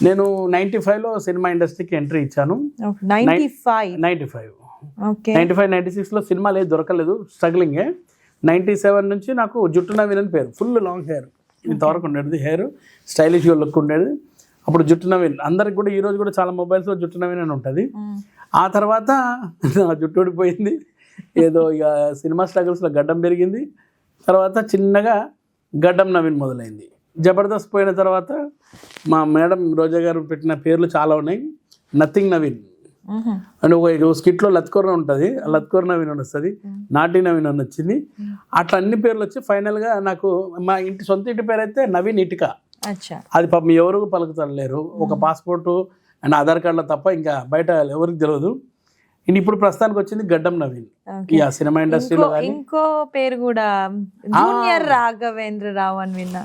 నేను 95లో సినిమా ఇండస్ట్రీకి ఎంట్రీ ఇచ్చాను. 95 ఓకే 96లో సినిమాలు ఏది దొరకలేదు, స్ట్రగ్లింగే. 97 నుంచి నాకు జుట్టు నవీన్ అని పేరు, ఫుల్ లాంగ్ హెయిర్, ఇంతవరకు ఉండేది హెయిర్, స్టైలిష్గా లుక్ ఉండేది. అప్పుడు జుట్టు నవీన్ అందరికి కూడా, ఈరోజు కూడా చాలా మొబైల్స్లో జుట్టు నవీన్ అని ఉంటుంది. ఆ తర్వాత నా జుట్టు ఊడిపోయింది, ఏదో ఇక సినిమా స్ట్రగుల్స్లో గడ్డం పెరిగింది. తర్వాత చిన్నగా గడ్డం నవీన్ మొదలైంది. జబర్దస్త్ పోయిన తర్వాత మా మేడం రోజా గారు పెట్టిన పేర్లు చాలా ఉన్నాయి. నథింగ్ నవీన్ అని ఒక స్కిట్లో లత్కోరణ ఉంటుంది, లత్కోర నవీన్ అని వస్తుంది, నాటి నవీన్ అని వచ్చింది. అట్లా అన్ని పేర్లు వచ్చి ఫైనల్గా నాకు మా ఇంటి సొంత ఇంటి పేరు అయితే నవీన్ ఇటిక. అది పాపం ఎవరు పలుకుతలేరు, ఒక పాస్పోర్టు అండ్ ఆధార్ కార్డులో తప్ప ఇంకా బయట ఎవరికి తెలియదు. ఇప్పుడు ప్రస్తుతానికి వచ్చింది గడ్డం నవీన్. ఇక సినిమా ఇండస్ట్రీలో ఇంకో పేరు కూడా జూనియర్ రాఘవేంద్రరావు అని విన్నా.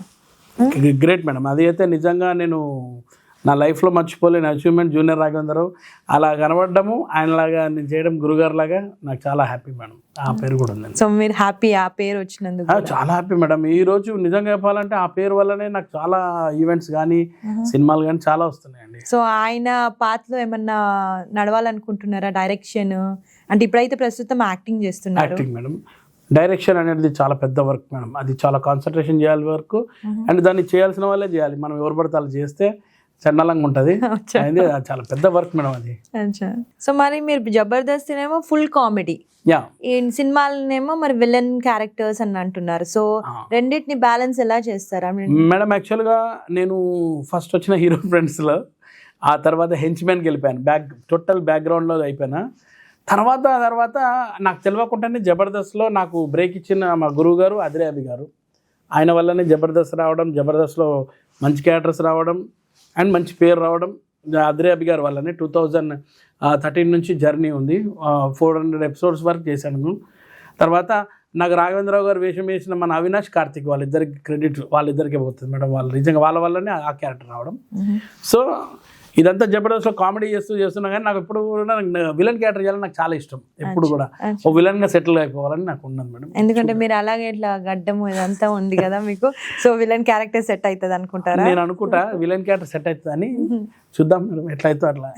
గ్రేట్ మేడం, అది అయితే నిజంగా నేను నా లైఫ్లో మర్చిపోలేని అచీవ్మెంట్. జూనియర్ రాఘవేంద్రరావు అలా కనబడము, ఆయనలాగా నేను చేయడం, గురుగారు లాగా, నాకు చాలా హ్యాపీ మేడం. ఆ పేరు కూడా ఉంది. సో మీరు హ్యాపీ ఆ పేరు వచ్చినందుకు? చాలా హ్యాపీ మేడం. ఈ రోజు నిజంగా చెప్పాలంటే ఆ పేరు వల్లనే నాకు చాలా ఈవెంట్స్ కానీ సినిమాలు కానీ చాలా వస్తున్నాయండి. సో ఆయన పాత్రలో ఏమన్నా నడవాలనుకుంటున్నారా? డైరెక్షన్ అంటే ఇప్పుడైతే ప్రస్తుతం యాక్టింగ్ చేస్తున్నారు. యాక్టింగ్ మేడం, డైరెక్షన్ అనేది చాలా పెద్ద వర్క్ మేడం. అది చాలా కాన్సన్ట్రేషన్ చేయాలి వర్క్, అండ్ దాన్ని చేయాల్సిన వాళ్ళే చేయాలి. మనం ఎవరు పడితే అలా చేస్తే చండాలంగా ఉంటుంది. అది చాలా పెద్ద వర్క్ మేడం అది. సో మరి మీరు జబర్దస్త్ ఏమో ఫుల్ కామెడీ, ఈ సినిమాలనేమో మరి విలన్ క్యారెక్టర్స్ అని అంటున్నారు. సో రెండింటిని బ్యాలెన్స్ ఎలా చేస్తారా మేడం? యాక్చువల్గా నేను ఫస్ట్ వచ్చిన హీరో ఫ్రెండ్స్లో, ఆ తర్వాత హెంచ్మెన్కి వెళ్ళిపోయాను, టోటల్ బ్యాక్గ్రౌండ్లో అయిపోయినా. తర్వాత నాకు తెలియకుండానే జబర్దస్త్లో నాకు బ్రేక్ ఇచ్చిన మా గురువు గారు అద్రే అభి గారు, ఆయన వల్లనే జబర్దస్త్ రావడం, జబర్దస్త్లో మంచి క్యారెక్టర్స్ రావడం అండ్ మంచి పేరు రావడం అద్రే అభి గారి వల్లనే. 2013 నుంచి జర్నీ ఉంది, 400 ఎపిసోడ్స్ వరకు చేశాను. తర్వాత నాకు రాఘవేంద్రరావు గారు వేషం వేసిన మన అవినాష్ కార్తిక్, వాళ్ళిద్దరికి క్రెడిట్ వాళ్ళిద్దరికే పోతుంది మేడం. వాళ్ళు నిజంగా వాళ్ళ వల్లనే ఆ క్యారెక్టర్ రావడం. సో ఇదంతా జబర్దస్త్లో కామెడీ చేస్తున్నా కానీ నాకు ఇప్పుడు కూడా విలన్ క్యారెక్టర్ చేయాలని నాకు చాలా ఇష్టం. ఎప్పుడు కూడా ఓ విలన్ గా సెటిల్ అయిపోవాలని నాకు ఉన్నది మేడం. ఎందుకంటే మీరు అలాగే ఇట్లా గడ్డము ఇదంతా ఉంది కదా మీకు, సో విలన్ క్యారెక్టర్ సెట్ అవుతుంది అనుకుంటారా? నేను అనుకుంటా విలన్ క్యారెక్టర్ సెట్ అవుతుంది అని, చూద్దాం మేడం ఎట్లా అవుతుందో అట్లా.